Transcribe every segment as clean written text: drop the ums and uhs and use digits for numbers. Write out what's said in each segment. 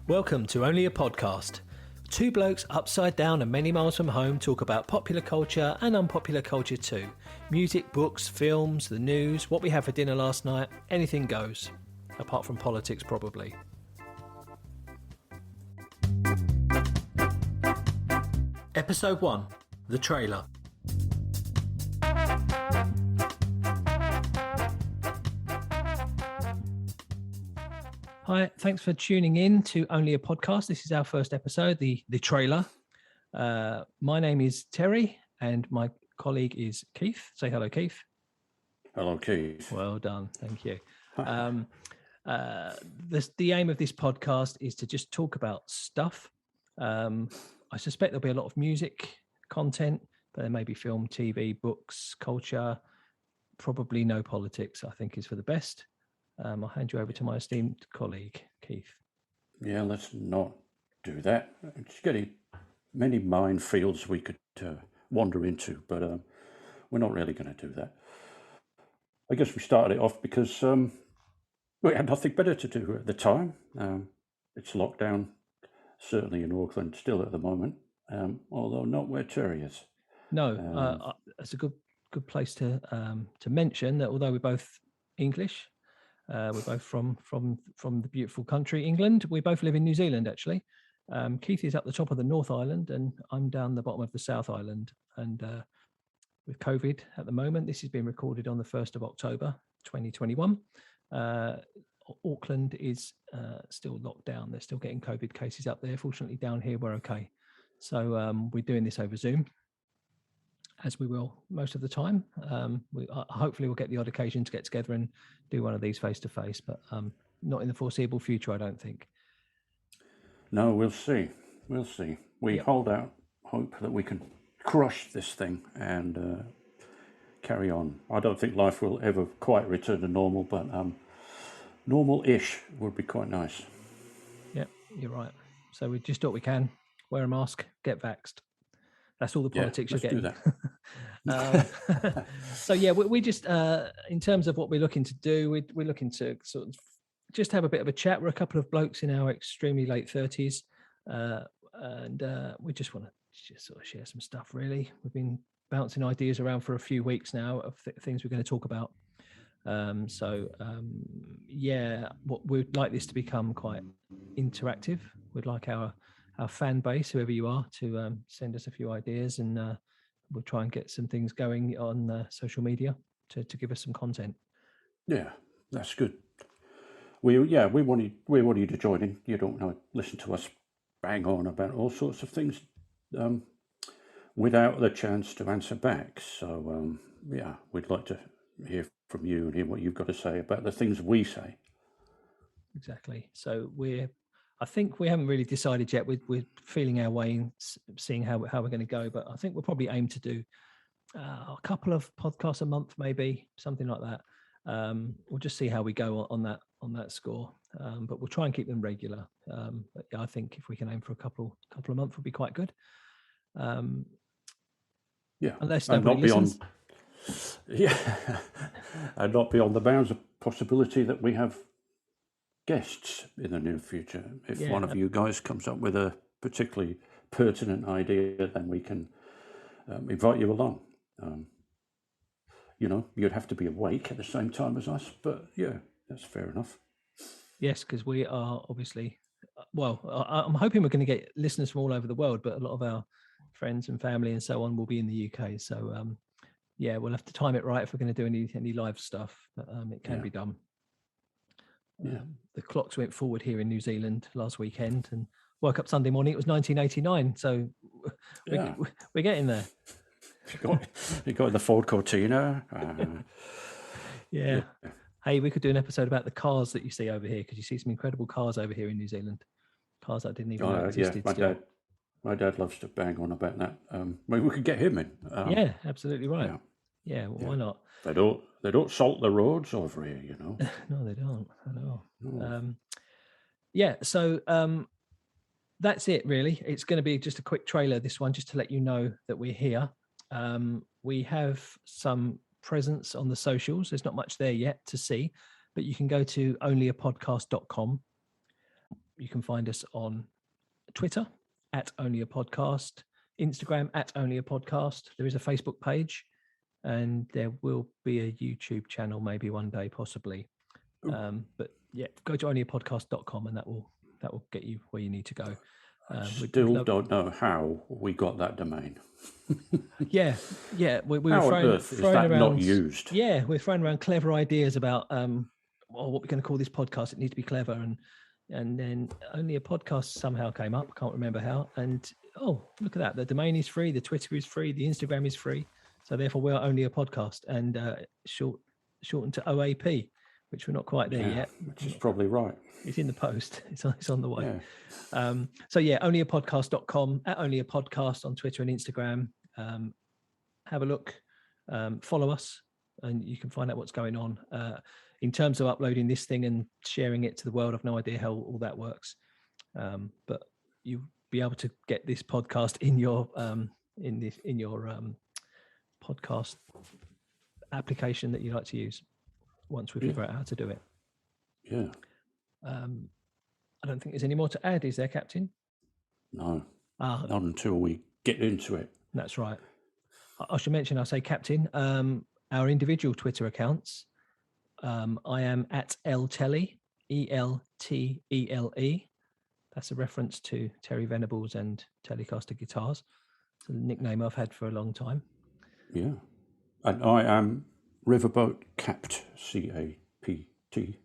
Welcome to Only a Podcast. Two blokes upside down and many miles from home talk about popular culture and unpopular culture too. Music, books, films, the news, what we had for dinner last night, anything goes. Apart from politics, probably. Episode 1. The Trailer. Hi, thanks for tuning in to Only a Podcast. This is our first episode, the trailer. My name is Terry and my colleague is Keith. Say hello, Keith. Hello, Keith. Well done. Thank you. The aim of this podcast is to just talk about stuff. I suspect there'll be a lot of music content, but there may be film, TV, books, culture, probably no politics, I think is for the best. I'll hand you over to my esteemed colleague, Keith. Yeah, let's not do that. It's getting many minefields we could wander into, but we're not really going to do that. I guess we started it off because we had nothing better to do at the time. It's lockdown, certainly in Auckland, still at the moment, although not where Terry is. No, it's a good place to mention that although we're both English, we're both from the beautiful country, England. We both live in New Zealand, actually. Keith is up the top of the North Island and I'm down the bottom of the South Island. And with COVID at the moment, this is being recorded on the 1st of October, 2021. Auckland is still locked down. They're still getting COVID cases up there. Fortunately, down here, we're okay. So we're doing this over Zoom, as we will most of the time. Hopefully we'll get the odd occasion to get together and do one of these face-to-face, but not in the foreseeable future, I don't think. No, we'll see. We hold out hope that we can crush this thing and carry on. I don't think life will ever quite return to normal, but normal-ish would be quite nice. Yeah, you're right. So we just do what we can. Wear a mask, get vaxxed. That's all the politics you're getting. So yeah, we just, in terms of what we're looking to do, we're looking to sort of just have a bit of a chat. We're a couple of blokes in our extremely late 30s, and we just want to just sort of share some stuff, really. We've been bouncing ideas around for a few weeks now of things we're going to talk about. What we'd like this to become quite interactive. We'd like our fan base, whoever you are, to send us a few ideas, and we'll try and get some things going on social media to give us some content. Yeah, that's good. We want you to join in. You don't want to listen to us bang on about all sorts of things without the chance to answer back. So we'd like to hear from you and hear what you've got to say about the things we say. Exactly. So I think we haven't really decided yet. We're feeling our way and seeing how we're going to go. But I think we'll probably aim to do a couple of podcasts a month, maybe something like that. We'll just see how we go on that score. But we'll try and keep them regular. But yeah, I think if we can aim for a couple of months, would be quite good. Unless nobody listens. And not beyond the bounds of possibility that we have guests in the near future. If one of you guys comes up with a particularly pertinent idea, then we can invite you along. You'd have to be awake at the same time as us, but yeah, that's fair enough. Yes, because we are obviously, I'm hoping we're going to get listeners from all over the world, but a lot of our friends and family and so on will be in the UK. So we'll have to time it right if we're going to do any live stuff, but it can be done. The clocks went forward here in New Zealand last weekend, and woke up Sunday morning. It was 1989, so we're getting there. You got the Ford Cortina. Hey, we could do an episode about the cars that you see over here, because you see some incredible cars over here in New Zealand. Cars that didn't even know existed. My dad loves to bang on about that. Maybe we could get him in. Absolutely right. Why not? They don't salt the roads over here, you know. No, they don't. I know. So that's it, really. It's going to be just a quick trailer, this one, just to let you know that we're here. We have some presence on the socials. There's not much there yet to see, but you can go to onlyapodcast.com You can find us on Twitter at Only a Podcast, Instagram at Only a Podcast. There is a Facebook page, and there will be a YouTube channel maybe one day, possibly. But yeah, go to onlyapodcast.com and that will get you where you need to go. Still don't know how we got that domain. Yeah, we were How on earth is that around, not used? Yeah, we're throwing around clever ideas about what we're going to call this podcast. It needs to be clever, and then Only a Podcast somehow came up. I can't remember how. And oh, look at that! The domain is free, the Twitter is free, the Instagram is free. So therefore, we are Only a Podcast, and shortened to OAP, which we're not quite there yet. Which is probably right. It's in the post. It's on the way. Yeah. So yeah, onlyapodcast.com, at Only a Podcast on Twitter and Instagram. Have a look, follow us, and you can find out what's going on. In terms of uploading this thing and sharing it to the world, I've no idea how all that works. But you'll be able to get this podcast in your podcast application that you like to use once we figure out how to do it. Yeah. I don't think there's any more to add, is there, Captain? No, not until we get into it. That's right. I should mention, I'll say, Captain, our individual Twitter accounts. I am at Eltele, ELTELE. That's a reference to Terry Venables and Telecaster guitars. It's a nickname I've had for a long time. Yeah. And I am Riverboat Capt, CAPT.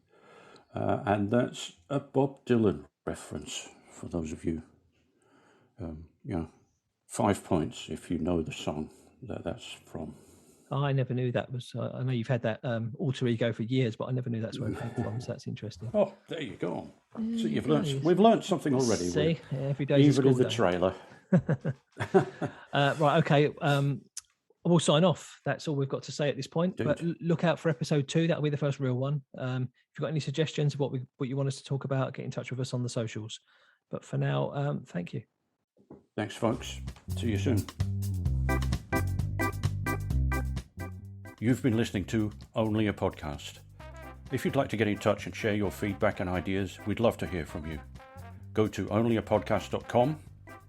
And that's a Bob Dylan reference for those of you. 5 points if you know the song that's from. I never knew that was. I know you've had that alter ego for years, but I never knew that's where it came from. So that's interesting. Oh, there you go. So we've learned something already. See, every day, even in the trailer. Right. Okay. We'll sign off. That's all we've got to say at this point. Dude. But look out for episode 2. That'll be the first real one. If you've got any suggestions of what you want us to talk about, get in touch with us on the socials. But for now, thank you. Thanks, folks. See you soon. You've been listening to Only a Podcast. If you'd like to get in touch and share your feedback and ideas, we'd love to hear from you. Go to onlyapodcast.com,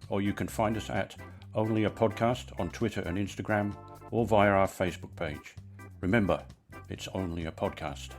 or you can find us at Only a Podcast on Twitter and Instagram, or via our Facebook page. Remember, it's only a podcast.